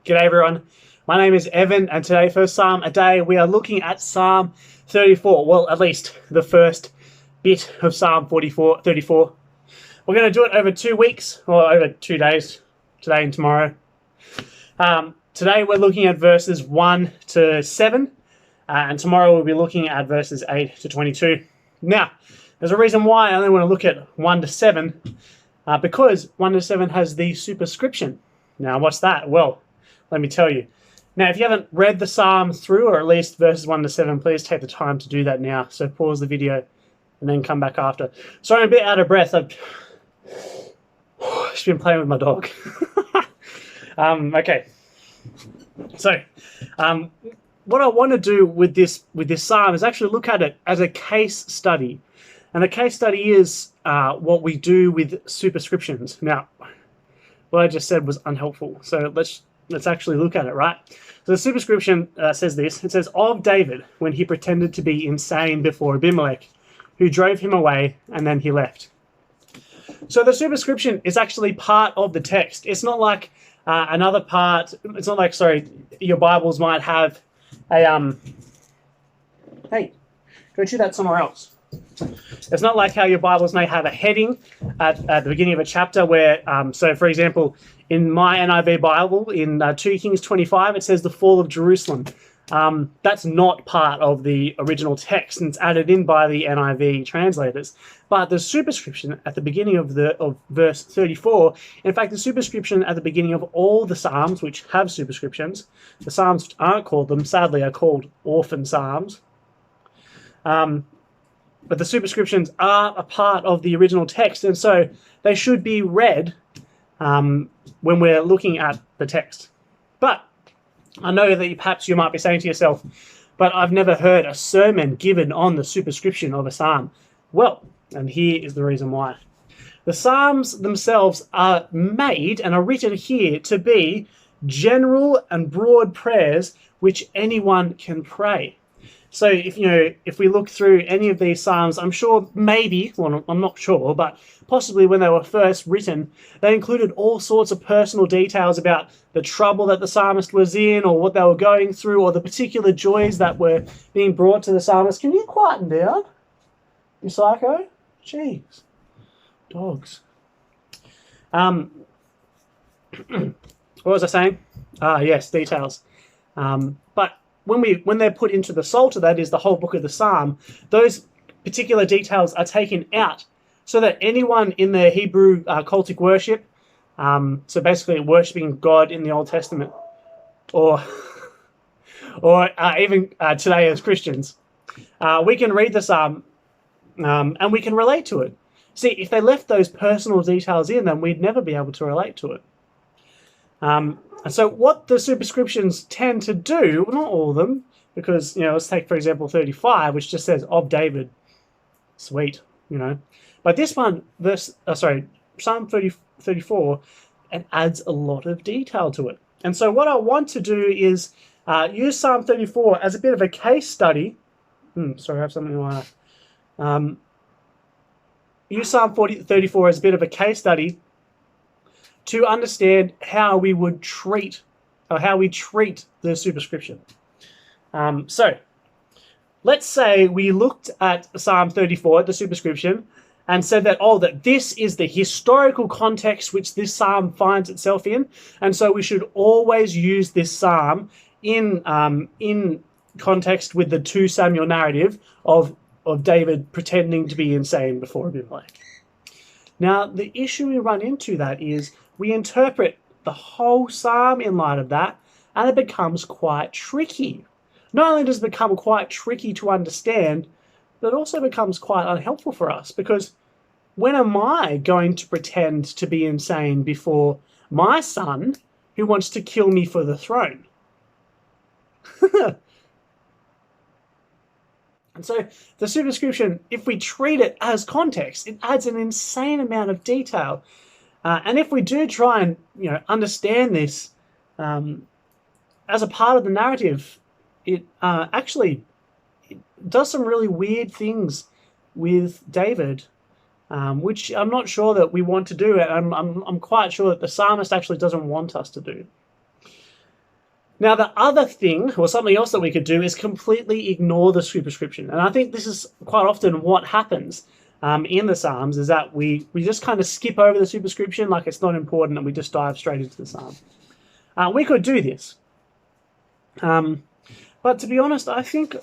G'day everyone, my name is Evan, and today for Psalm a Day we are looking at Psalm 34, well at least the first bit of Psalm 34. We're going to do it over 2 weeks, or over 2 days, today and tomorrow. Today we're looking at verses 1 to 7, and tomorrow we'll be looking at verses 8 to 22. Now, there's a reason why I only want to look at 1 to 7, because 1 to 7 has the superscription. Now, what's that? Well, let me tell you. Now, if you haven't read the psalm through, or at least verses 1 to 7, please take the time to do that now. So pause the video and then come back after. Sorry, I'm a bit out of breath. I've just been playing with my dog. Okay. So, what I want to do with this psalm is actually look at it as a case study. And the case study is what we do with superscriptions. Now, what I just said was unhelpful. So let's actually look at it, right? So the superscription says this. It says, of David, when he pretended to be insane before Abimelech, who drove him away, and then he left. So the superscription is actually part of the text. It's not like another part. It's not like, sorry, your Bibles might have a, hey, go do that somewhere else. It's not like how your Bibles may have a heading at the beginning of a chapter where, so for example, in my NIV Bible, in 2 Kings 25, it says the fall of Jerusalem. That's not part of the original text, and it's added in by the NIV translators. But the superscription at the beginning of verse 34, in fact, the superscription at the beginning of all the Psalms, which have superscriptions, the Psalms which aren't called them, sadly, are called orphan Psalms. But the superscriptions are a part of the original text, and so they should be read when we're looking at the text. But I know that perhaps you might be saying to yourself, but I've never heard a sermon given on the superscription of a psalm. Well, and here is the reason why. The psalms themselves are made and are written here to be general and broad prayers which anyone can pray. So if we look through any of these psalms, I'm sure maybe, well, I'm not sure, but possibly when they were first written, they included all sorts of personal details about the trouble that the psalmist was in, or what they were going through, or the particular joys that were being brought to the psalmist. Can you quieten down, you psycho? Jeez. Dogs. What was I saying? Yes, details. But when they're put into the Psalter, that is the whole book of the Psalm, those particular details are taken out so that anyone in the Hebrew cultic worship, so basically worshipping God in the Old Testament, or even today as Christians, we can read the Psalm and we can relate to it. See, if they left those personal details in, then we'd never be able to relate to it. And so what the superscriptions tend to do, well, not all of them, because, let's take, for example, 35, which just says, of David. Sweet, But this one, Psalm 34, it adds a lot of detail to it. And so what I want to do is use Psalm 34 as a bit of a case study. Sorry, I have something like that. Use Psalm 34 as a bit of a case study to understand how we would treat, or how we treat the superscription. So, let's say we looked at Psalm 34, the superscription, and said that, that this is the historical context which this psalm finds itself in, and so we should always use this psalm in context with the 2 Samuel narrative of David pretending to be insane before Abimelech. Now, the issue we run into that is we interpret the whole psalm in light of that, and it becomes quite tricky. Not only does it become quite tricky to understand, but it also becomes quite unhelpful for us, because when am I going to pretend to be insane before my son, who wants to kill me for the throne? And so the superscription, if we treat it as context, it adds an insane amount of detail. And if we do try and understand this as a part of the narrative, it actually does some really weird things with David, which I'm not sure that we want to do. I'm quite sure that the psalmist actually doesn't want us to do. Now, the other thing, or something else that we could do, is completely ignore the superscription. And I think this is quite often what happens in the Psalms, is that we just kind of skip over the superscription like it's not important, and we just dive straight into the Psalm. We could do this. But to be honest, I think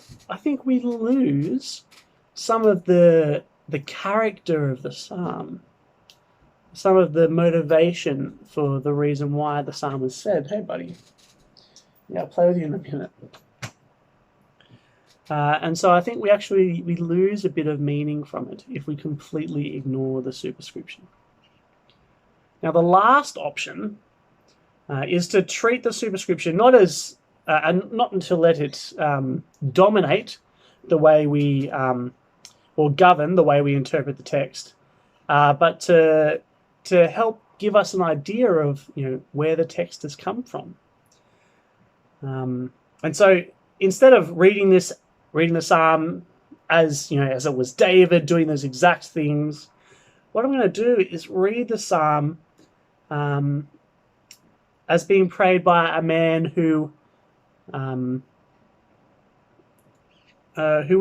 we lose some of the character of the Psalm, some of the motivation for the reason why the Psalm is said. Hey, buddy. Yeah, I'll play with you in a minute. And so I think we lose a bit of meaning from it if we completely ignore the superscription. Now, the last option is to treat the superscription not as and not to let it dominate the way we or govern the way we interpret the text, but to help give us an idea of where the text has come from. And so instead of reading the Psalm as as it was David doing those exact things, what I'm going to do is read the Psalm as being prayed by a man who was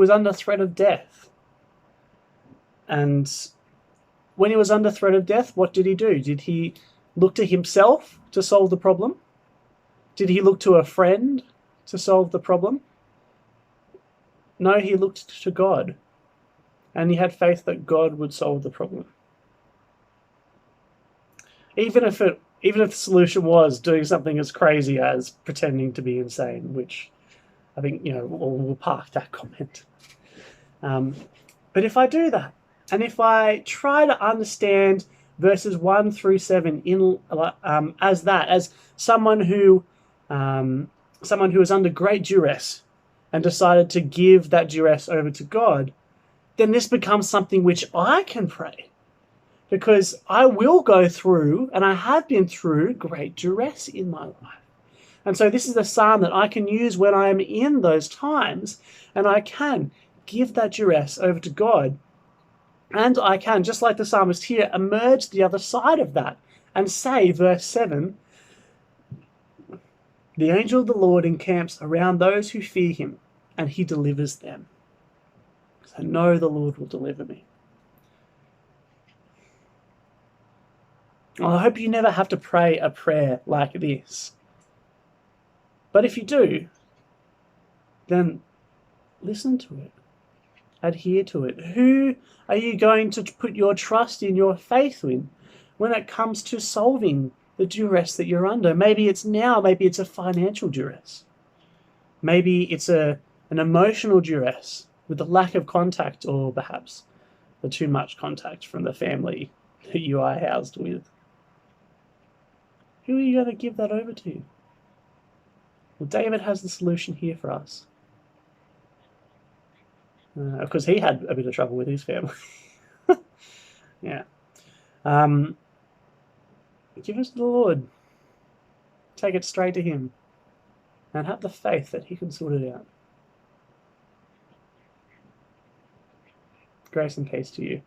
under threat of death. And when he was under threat of death, what did he do? Did he look to himself to solve the problem? Did he look to a friend to solve the problem? No, he looked to God. And he had faith that God would solve the problem. Even if the solution was doing something as crazy as pretending to be insane, which I think, we'll park that comment. But if I do that, and if I try to understand verses 1 through 7 as someone who is under great duress and decided to give that duress over to God, then this becomes something which I can pray. Because I will go through, and I have been through, great duress in my life. And so this is a psalm that I can use when I am in those times, and I can give that duress over to God. And I can, just like the psalmist here, emerge the other side of that and say, verse 7, the angel of the Lord encamps around those who fear him, and he delivers them. So know the Lord will deliver me. Well, I hope you never have to pray a prayer like this. But if you do, then listen to it. Adhere to it. Who are you going to put your trust in, your faith in, when it comes to solving the duress that you're under? Maybe it's now, maybe it's a financial duress. Maybe it's an emotional duress with the lack of contact, or perhaps the too much contact from the family that you are housed with. Who are you going to give that over to? Well, David has the solution here for us. Of course, he had a bit of trouble with his family. Yeah. Give it to the Lord. Take it straight to him. And have the faith that he can sort it out. Grace and peace to you.